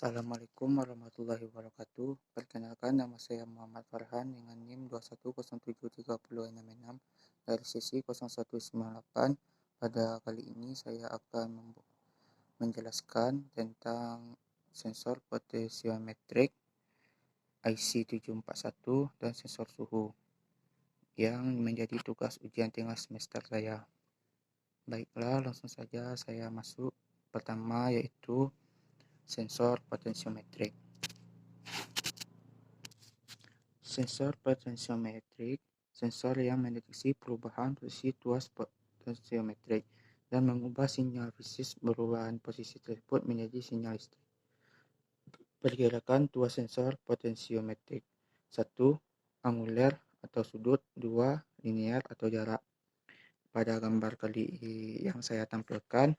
Assalamualaikum warahmatullahi wabarakatuh. Perkenalkan, nama saya Muhammad Farhan dengan NIM 21073066 dari sesi 0198. Pada kali ini saya akan menjelaskan tentang sensor potensiometrik IC741 dan sensor suhu yang menjadi tugas ujian tengah semester saya. Baiklah, langsung saja saya masuk. Pertama yaitu sensor potensiometrik. Sensor potensiometrik, sensor yang mendeteksi perubahan posisi tuas potensiometrik dan mengubah sinyal fisik perubahan posisi tersebut menjadi sinyal listrik. Pergerakan tuas sensor potensiometrik: 1. Angular atau sudut, 2. Linear atau jarak. Pada gambar kali yang saya tampilkan,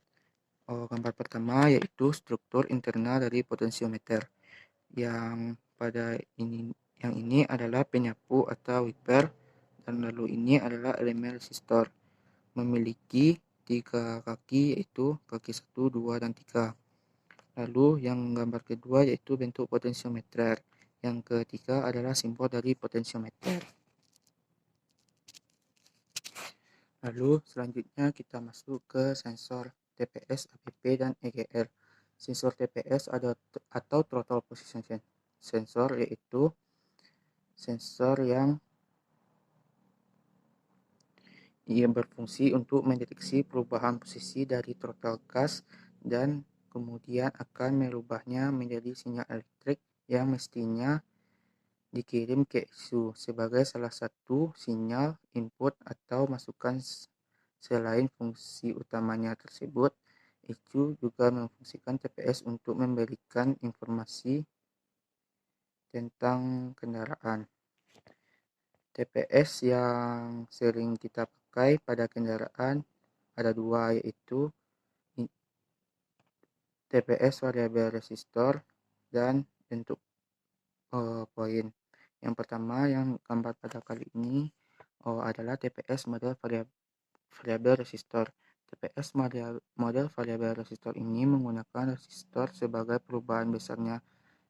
gambar pertama yaitu struktur internal dari potensiometer. Yang ini adalah penyapu atau wiper, dan lalu ini adalah elemen resistor. Memiliki 3 kaki, yaitu kaki 1, 2, dan 3. Lalu yang gambar kedua yaitu bentuk potensiometer. Yang ketiga adalah simbol dari potensiometer. Lalu selanjutnya kita masuk ke sensor TPS, APP, dan EGR. Sensor TPS atau throttle position sensor, yaitu sensor yang berfungsi untuk mendeteksi perubahan posisi dari throttle gas dan kemudian akan merubahnya menjadi sinyal elektrik yang mestinya dikirim ke ECU sebagai salah satu sinyal input atau masukan. Selain fungsi utamanya tersebut, ECU juga memfungsikan TPS untuk memberikan informasi tentang kendaraan. TPS yang sering kita pakai pada kendaraan ada dua, yaitu TPS variabel resistor dan bentuk poin. Yang pertama yang gambar pada kali ini adalah TPS model variabel resistor. TPS model variabel resistor ini menggunakan resistor sebagai perubahan besarnya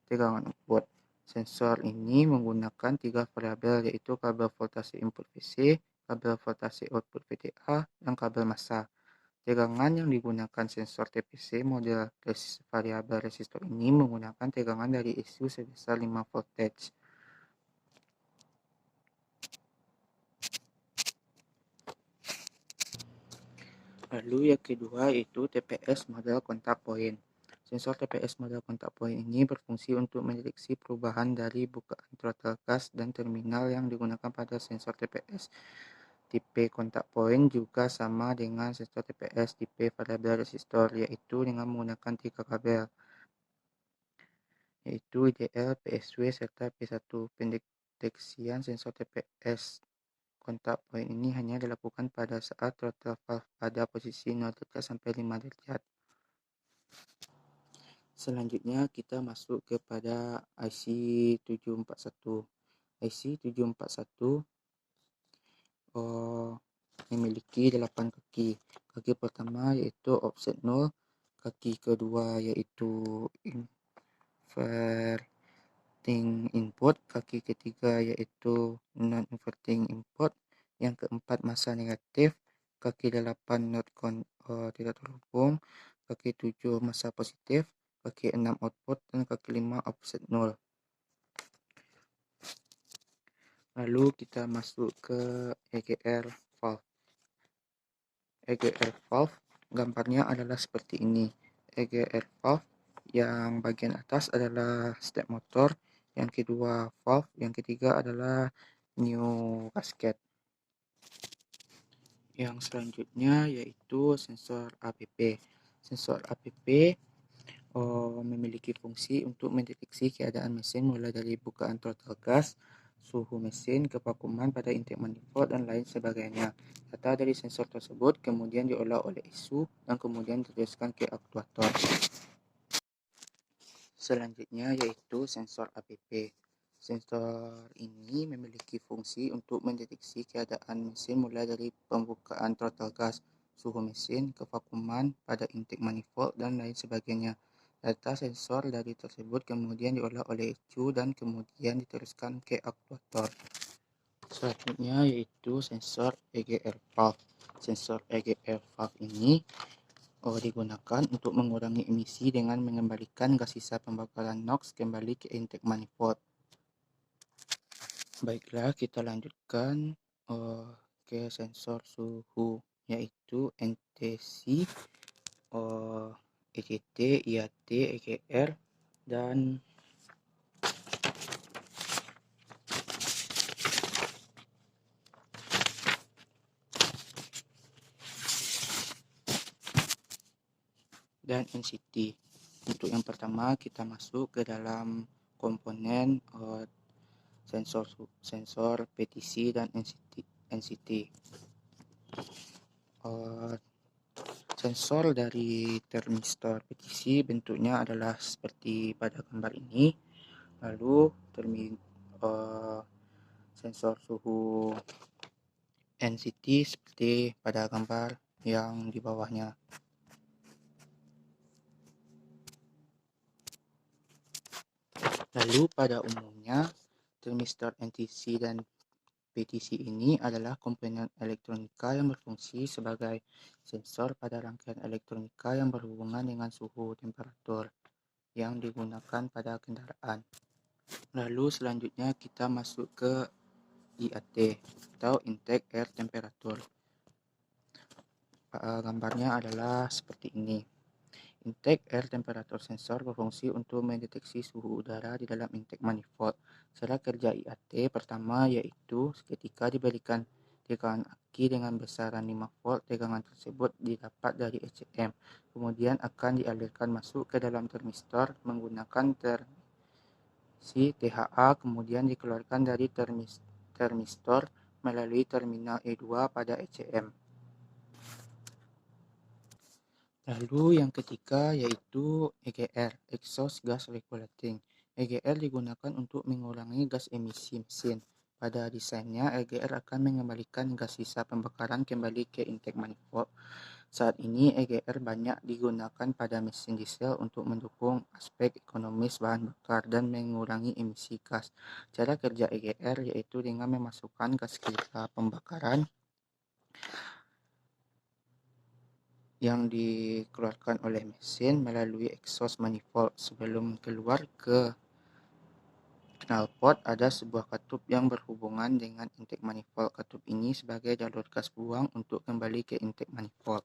tegangan output. Sensor ini menggunakan 3 variabel, yaitu kabel voltase input VC, kabel voltase output VTA, dan kabel massa. Tegangan yang digunakan sensor TPC model variabel resistor ini menggunakan tegangan dari ECU sebesar 5 voltage. Lalu yang kedua yaitu TPS model kontak point. Sensor TPS model kontak point ini berfungsi untuk mendeteksi perubahan dari bukaan throttle gas dan terminal yang digunakan pada sensor TPS. Tipe kontak point juga sama dengan sensor TPS tipe variabel resistor, yaitu dengan menggunakan 3 kabel, yaitu IDL, PSW, serta P1. Pendeteksian sensor TPS kontak point ini hanya dilakukan pada saat throttle valve pada posisi 0 derajat sampai 5 derajat. Selanjutnya kita masuk kepada IC741. IC741 memiliki 8 kaki. Kaki pertama yaitu offset 0, kaki kedua yaitu inverting input, kaki ketiga yaitu non-inverting input, yang keempat massa negatif, kaki 8 not tidak terhubung, kaki 7 massa positif, kaki 6 output, dan kaki 5 offset 0. Lalu kita masuk ke EGR valve. EGR valve gambarnya adalah seperti ini. EGR valve yang bagian atas adalah step motor, yang kedua valve, yang ketiga adalah new gasket. Yang selanjutnya yaitu sensor APP. Sensor APP memiliki fungsi untuk mendeteksi keadaan mesin mulai dari bukaan throttle gas, suhu mesin, kevakuman pada intake manifold, dan lain sebagainya. Data dari sensor tersebut kemudian diolah oleh ECU dan kemudian diteruskan ke aktuator. Selanjutnya yaitu sensor APP. Sensor ini memiliki fungsi untuk mendeteksi keadaan mesin mulai dari pembukaan throttle gas, suhu mesin, kevakuman pada intake manifold, dan lain sebagainya. Data sensor dari tersebut kemudian diolah oleh ECU dan kemudian diteruskan ke aktuator. Selanjutnya yaitu sensor EGR valve. Sensor EGR valve ini digunakan untuk mengurangi emisi dengan mengembalikan gas sisa pembakaran NOx kembali ke intake manifold. Baiklah, kita lanjutkan ke sensor suhu, yaitu NTC, ECT, IAT, EGR, dan NCT. Untuk yang pertama, kita masuk ke dalam komponen sensor PTC dan NCT. Sensor dari termistor PTC bentuknya adalah seperti pada gambar ini. Lalu sensor suhu NCT seperti pada gambar yang di bawahnya. Lalu pada umumnya termistor NTC dan PTC ini adalah komponen elektronika yang berfungsi sebagai sensor pada rangkaian elektronika yang berhubungan dengan suhu temperatur yang digunakan pada kendaraan. Lalu selanjutnya kita masuk ke IAT atau intake air temperature. Gambarnya adalah seperti ini. Intake air temperature sensor berfungsi untuk mendeteksi suhu udara di dalam intake manifold. Cara kerja IAT pertama yaitu ketika diberikan tegangan aki dengan besaran 5 volt, tegangan tersebut didapat dari ECM, kemudian akan dialirkan masuk ke dalam termistor menggunakan THA, kemudian dikeluarkan dari termistor melalui terminal E2 pada ECM. Lalu yang ketiga yaitu EGR, Exhaust Gas Regulating. EGR digunakan untuk mengurangi gas emisi mesin. Pada desainnya, EGR akan mengembalikan gas sisa pembakaran kembali ke intake manifold. Saat ini, EGR banyak digunakan pada mesin diesel untuk mendukung aspek ekonomis bahan bakar dan mengurangi emisi gas. Cara kerja EGR yaitu dengan memasukkan gas sisa pembakaran yang dikeluarkan oleh mesin melalui exhaust manifold. Sebelum keluar ke knalpot, ada sebuah katup yang berhubungan dengan intake manifold. Katup ini sebagai jalur gas buang untuk kembali ke intake manifold.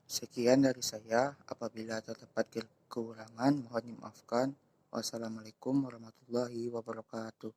Sekian dari saya. Apabila terdapat kekurangan, mohon dimaafkan. Wassalamualaikum warahmatullahi wabarakatuh.